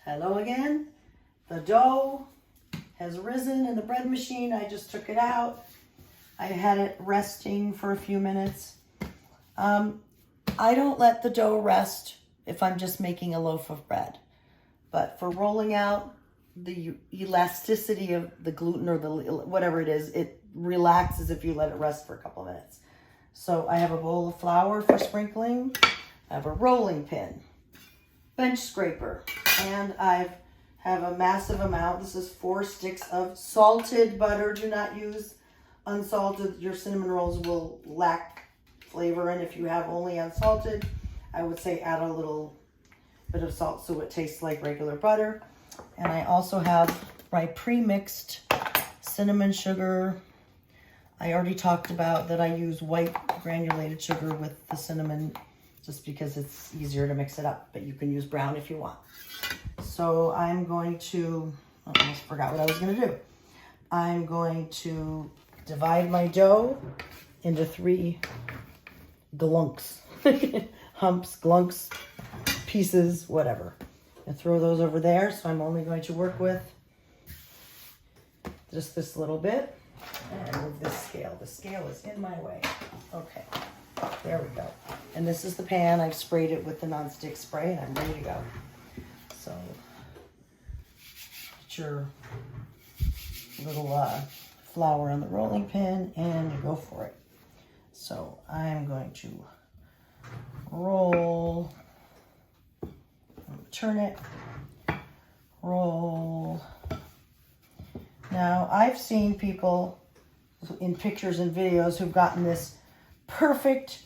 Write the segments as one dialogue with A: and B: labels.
A: Hello again. The dough has risen in the bread machine. I just took it out. I had it resting for a few minutes. I don't let the dough rest if I'm just making a loaf of bread. But for rolling out, the elasticity of the gluten or the whatever it is, it relaxes if you let it rest for a couple of minutes. So I have a bowl of flour for sprinkling. I have a rolling pin, bench scraper, and I have a massive amount. This is 4 sticks of salted butter. Do not use unsalted. Your cinnamon rolls will lack flavor, and if you have only unsalted, I would say add a little bit of salt so it tastes like regular butter. And I also have my pre-mixed cinnamon sugar. I already talked about that I use white granulated sugar with the cinnamon just because it's easier to mix it up, but you can use brown if you want. So I'm going to, I almost forgot what I was going to do. I'm going to divide my dough into 3 glunks, humps, glunks, pieces, whatever. And throw those over there. So I'm only going to work with just this little bit and move this scale. The scale is in my way. Okay, there we go. And this is the pan. I've sprayed it with the nonstick spray and I'm ready to go. So put your little flour on the rolling pin and you go for it. So I'm going to roll, turn it, roll. Now I've seen people in pictures and videos who've gotten this perfect,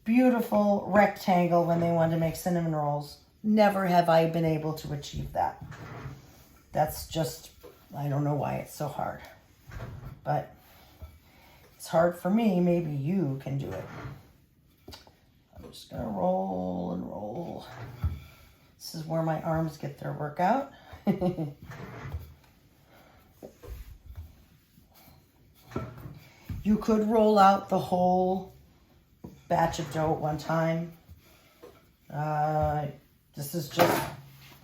A: beautiful rectangle when they want to make cinnamon rolls. Never have I been able to achieve that. That's just, I don't know why it's so hard. But it's hard for me. Maybe you can do it. I'm just going to roll and roll. This is where my arms get their workout. You could roll out the whole batch of dough at one time. This is just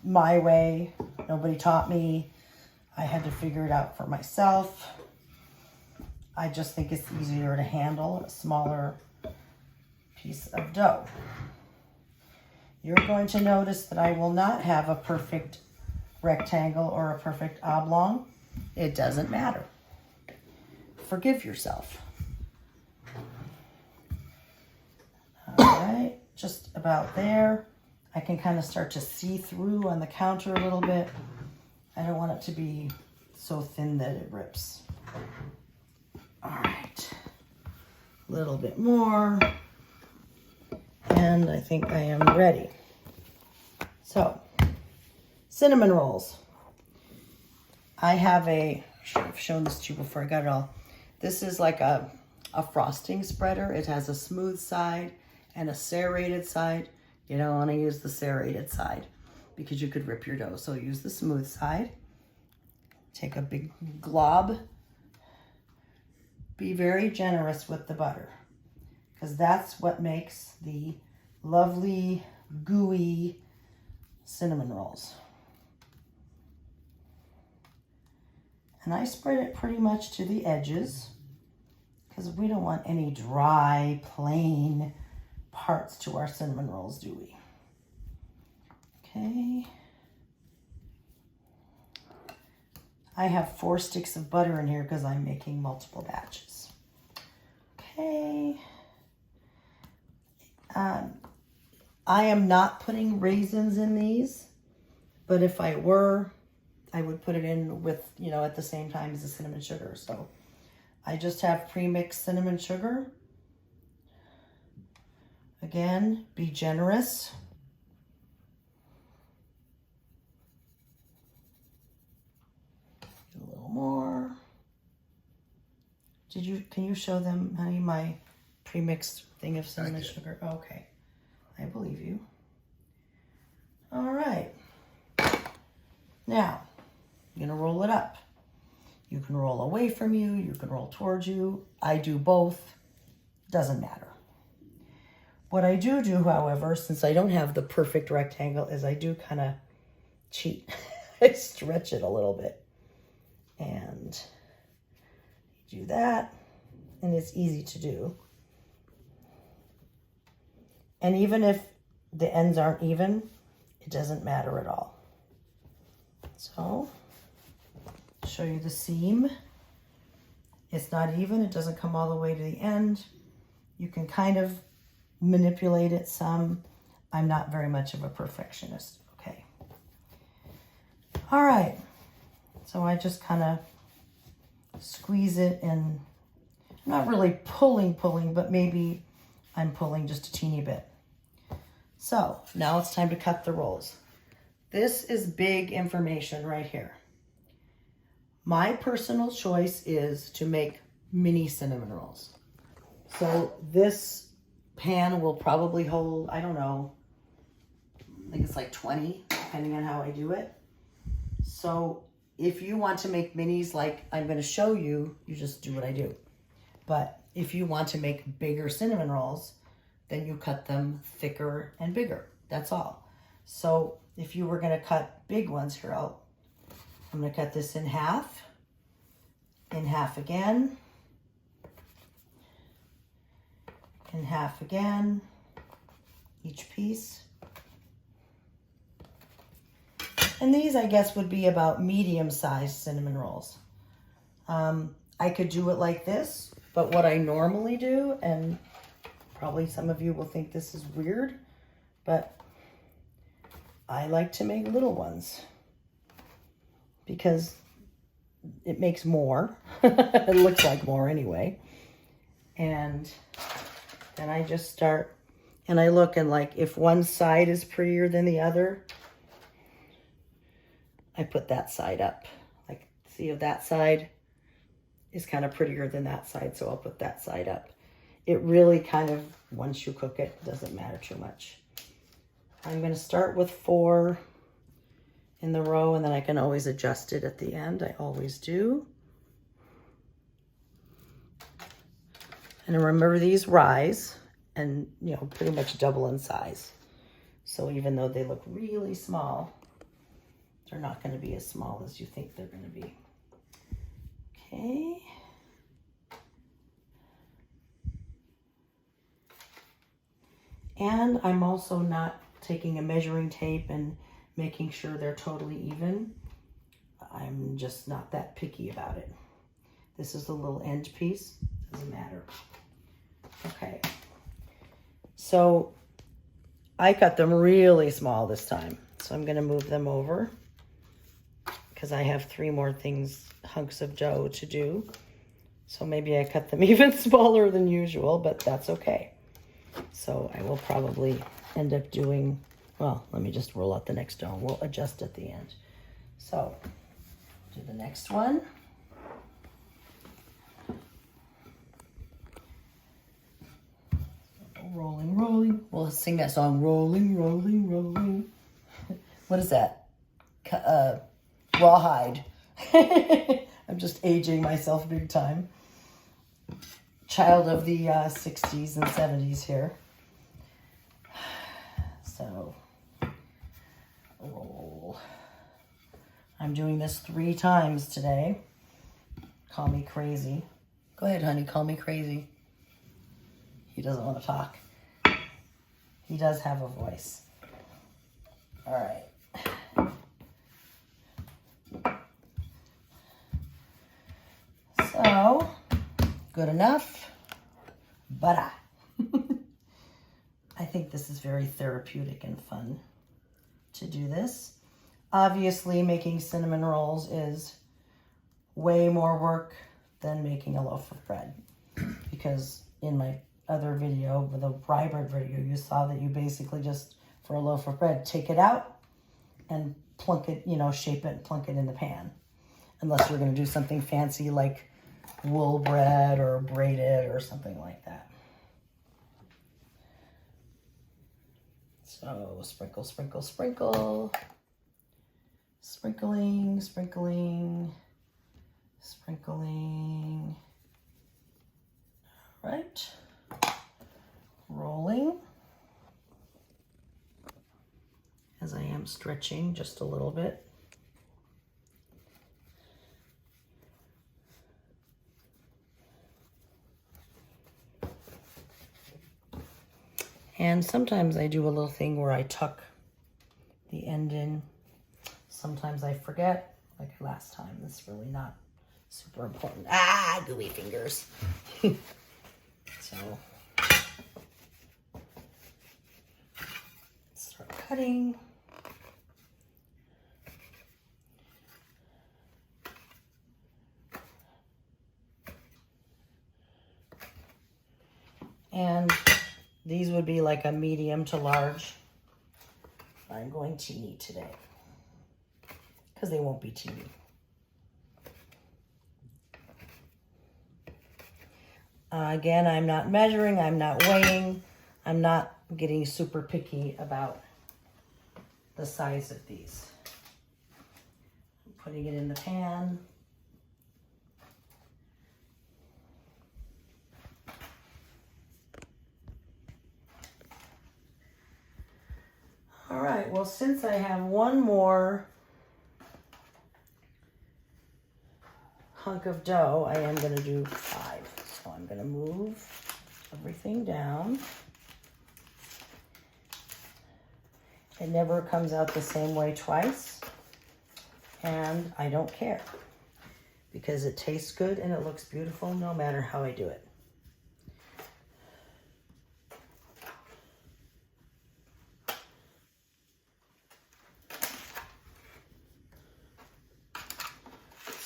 A: my way. Nobody taught me. I had to figure it out for myself. I just think it's easier to handle a smaller piece of dough. You're going to notice that I will not have a perfect rectangle or a perfect oblong. It doesn't matter. Forgive yourself. All right, just about there. I can kind of start to see through on the counter a little bit. I don't want it to be so thin that it rips. All right, a little bit more. And I think I am ready. So, cinnamon rolls. I have I should have shown this to you before I got it all. This is like a frosting spreader. It has a smooth side and a serrated side. You don't want to use the serrated side because you could rip your dough. So use the smooth side. Take a big glob. Be very generous with the butter because that's what makes the lovely, gooey cinnamon rolls. And I spread it pretty much to the edges because we don't want any dry, plain parts to our cinnamon rolls, do we? Okay. I have 4 sticks of butter in here because I'm making multiple batches. Okay. I am not putting raisins in these, but if I were, I would put it in with, at the same time as the cinnamon sugar. So I just have pre-mixed cinnamon sugar. Again, be generous. A little more. Can you show them, honey, my pre-mixed thing of cinnamon sugar? Okay, I believe you. All right. Now, you're gonna roll it up. You can roll away from you, you can roll towards you. I do both, doesn't matter. What I do, however, since I don't have the perfect rectangle, is I do kind of cheat. I stretch it a little bit. And do that. And it's easy to do. And even if the ends aren't even, it doesn't matter at all. So, I'll show you the seam. It's not even, it doesn't come all the way to the end. You can kind of manipulate it some. I'm not very much of a perfectionist, okay. All right, so I just kind of squeeze it and I'm not really pulling, but maybe I'm pulling just a teeny bit. So now it's time to cut the rolls. This is big information right here. My personal choice is to make mini cinnamon rolls. So this pan will probably hold, I don't know, I think it's like 20, depending on how I do it. So if you want to make minis like I'm going to show you, you just do what I do. But if you want to make bigger cinnamon rolls, then you cut them thicker and bigger. That's all. So if you were going to cut big ones here, I'm going to cut this in half again, in half again, each piece. And these, I guess, would be about medium-sized cinnamon rolls. I could do it like this, but what I normally do, and probably some of you will think this is weird, but I like to make little ones because it makes more. It looks like more anyway. And then I just start, and I look, and like if one side is prettier than the other, I put that side up. Like, see if that side is kind of prettier than that side, so I'll put that side up. It really kind of, once you cook it, doesn't matter too much. I'm going to start with 4 in the row, and then I can always adjust it at the end. I always do. And remember, these rise and, you know, pretty much double in size. So even though they look really small, they're not going to be as small as you think they're going to be. Okay. And I'm also not taking a measuring tape and making sure they're totally even. I'm just not that picky about it. This is the little end piece. Doesn't matter. Okay. So I cut them really small this time. So I'm going to move them over because I have 3 more hunks of dough to do. So maybe I cut them even smaller than usual, but that's okay. So I will probably end up doing, well, let me just roll out the next dough. We'll adjust at the end. So do the next one. Rolling, rolling. We'll sing that song, rolling, rolling, rolling. What is that? Rawhide. I'm just aging myself big time. Child of the 60s and 70s here. So, roll. I'm doing this 3 times today. Call me crazy. Go ahead, honey, call me crazy. He doesn't want to talk. He does have a voice. All right. So, good enough. Butter. I think this is very therapeutic and fun to do this. Obviously, making cinnamon rolls is way more work than making a loaf of bread. Because in my other video, the rye bread video, you saw that you basically just, for a loaf of bread, take it out and plunk it, shape it and plunk it in the pan. Unless you're going to do something fancy like wool bread or braided or something like that. So sprinkle, sprinkle, sprinkle. Sprinkling, sprinkling, sprinkling. All right. Rolling. as I am stretching just a little bit. And sometimes I do a little thing where I tuck the end in. Sometimes I forget, like last time. This is really not super important. Ah, gooey fingers. So, start cutting. And these would be like a medium to large. I'm going teeny today because they won't be teeny. Again, I'm not measuring, I'm not weighing, I'm not getting super picky about the size of these. I'm putting it in the pan. All right, well, since I have one more hunk of dough, I am going to do 5. So I'm going to move everything down. It never comes out the same way twice, and I don't care because it tastes good and it looks beautiful no matter how I do it.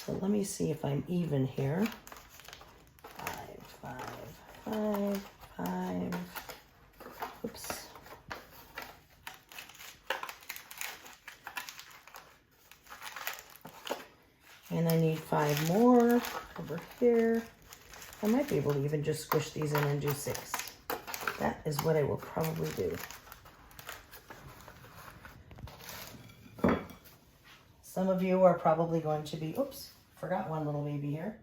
A: So let me see if I'm even here. 5, 5, 5, 5. Oops. And I need 5 more over here. I might be able to even just squish these in and do 6. That is what I will probably do. Some of you are probably going to be, oops, forgot one little baby here,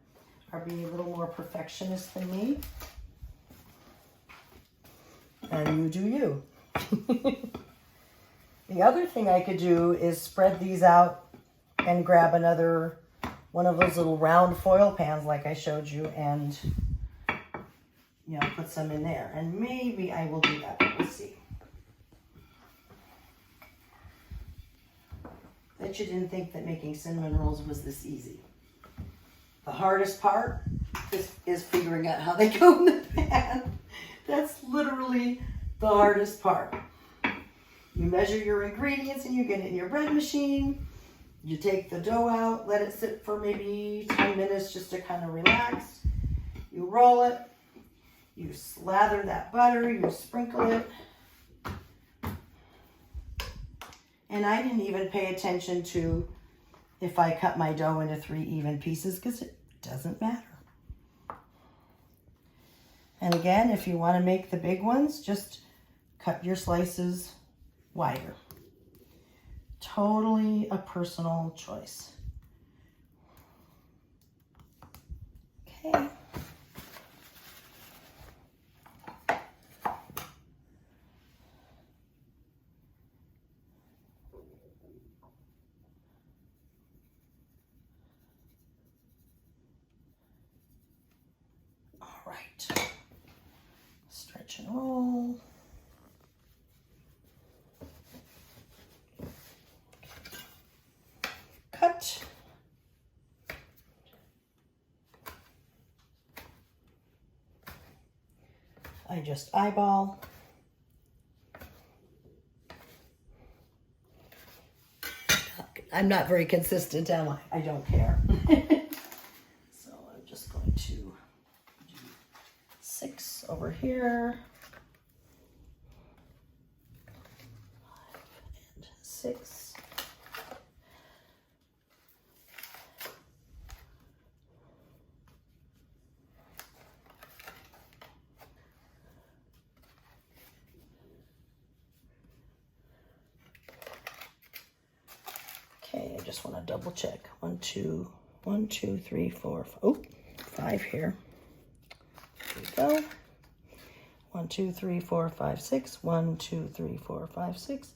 A: are being a little more perfectionist than me. And you do you. The other thing I could do is spread these out and grab another one of those little round foil pans like I showed you and, you know, put some in there. And maybe I will do that. We'll see. Bet you didn't think that making cinnamon rolls was this easy. The hardest part is figuring out how they go in the pan. That's literally the hardest part. You measure your ingredients and you get it in your bread machine. You take the dough out, let it sit for maybe 10 minutes just to kind of relax. You roll it, you slather that butter, you sprinkle it. And I didn't even pay attention to if I cut my dough into 3 even pieces because it doesn't matter. And again, if you want to make the big ones, just cut your slices wider. Totally a personal choice. Okay. All right. Stretch and roll. Cut. I just eyeball. I'm not very consistent, am I? I don't care. So I'm just going to do 6 over here. 5 and 6. Okay, I just want to double check. 1, 2, 3, 4, 5. Oh, 5 here. There we go. 1, 2, 3, 4, 5, 6. 1, 2, 3, 4, 5, 6.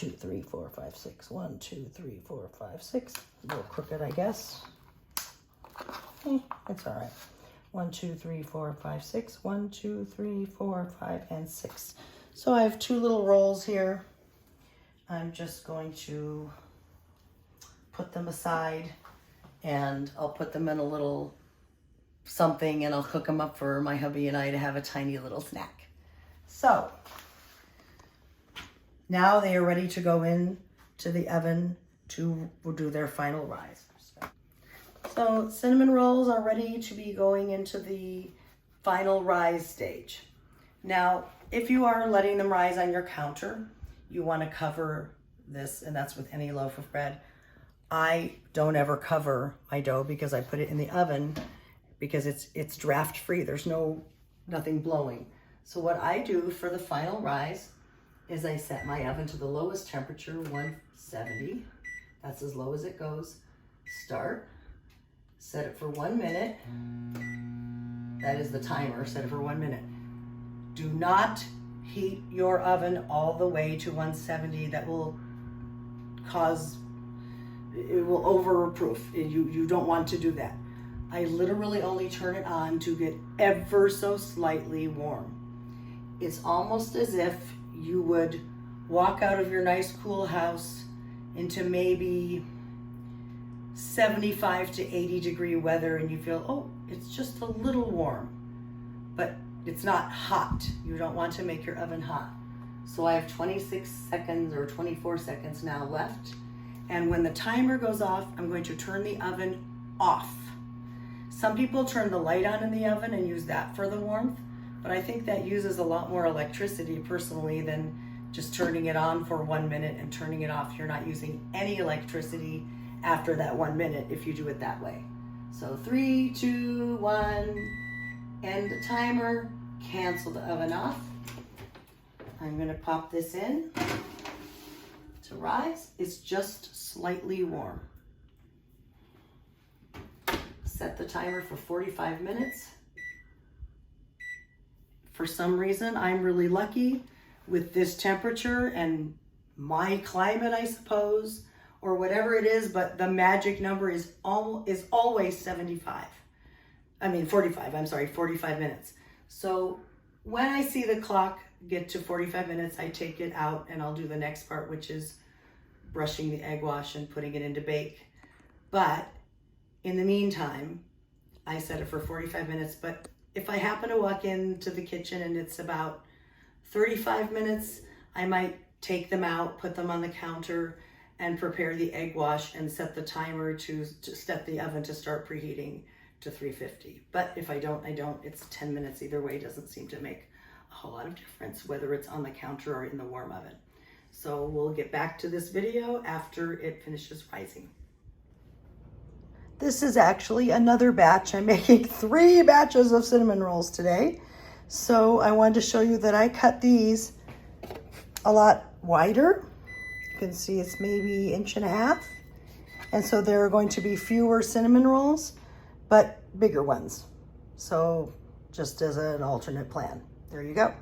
A: 2, 3, 4, 5, 6. 1, 2, 3, 4, 5, 6. A little crooked, I guess. It's all right. 1, 2, 3, 4, 5, 6. 1, 2, 3, 4, 5, and 6. So I have 2 little rolls here. I'm just going to put them aside, and I'll put them in a little something, and I'll cook them up for my hubby and I to have a tiny little snack. So now they are ready to go in to the oven to do their final rise. So cinnamon rolls are ready to be going into the final rise stage. Now, if you are letting them rise on your counter, you want to cover this, and that's with any loaf of bread. I don't ever cover my dough because I put it in the oven because it's draft free. There's nothing blowing. So what I do for the final rise is I set my oven to the lowest temperature, 170. That's as low as it goes. Start. Set it for 1 minute. That is the timer. Set it for 1 minute. Do not heat your oven all the way to 170. That will cause, it will overproof. You don't want to do that. I literally only turn it on to get ever so slightly warm. It's almost as if you would walk out of your nice cool house into maybe 75 to 80 degree weather, and you feel, oh, it's just a little warm, but it's not hot. You don't want to make your oven hot. So I have 26 seconds or 24 seconds now left. And when the timer goes off, I'm going to turn the oven off. Some people turn the light on in the oven and use that for the warmth, but I think that uses a lot more electricity personally than just turning it on for 1 minute and turning it off. You're not using any electricity after that 1 minute if you do it that way. So 3, 2, 1, end the timer, cancel the oven off. I'm gonna pop this in to rise. It's just slightly warm. Set the timer for 45 minutes. For some reason, I'm really lucky with this temperature and my climate, I suppose, or whatever it is, but the magic number is always 45. I mean 45, I'm sorry, 45 minutes. So when I see the clock get to 45 minutes, I take it out and I'll do the next part, which is brushing the egg wash and putting it into bake. But in the meantime, I set it for 45 minutes, but if I happen to walk into the kitchen and it's about 35 minutes, I might take them out, put them on the counter, and prepare the egg wash and set the timer to set the oven to start preheating to 350. But if I don't, I don't. It's 10 minutes either way. It doesn't seem to make a whole lot of difference whether it's on the counter or in the warm oven. So we'll get back to this video after it finishes rising. This is actually another batch. I'm making 3 batches of cinnamon rolls today. So I wanted to show you that I cut these a lot wider. You can see it's maybe 1.5 inches. And so there are going to be fewer cinnamon rolls, but bigger ones. So just as an alternate plan. There you go.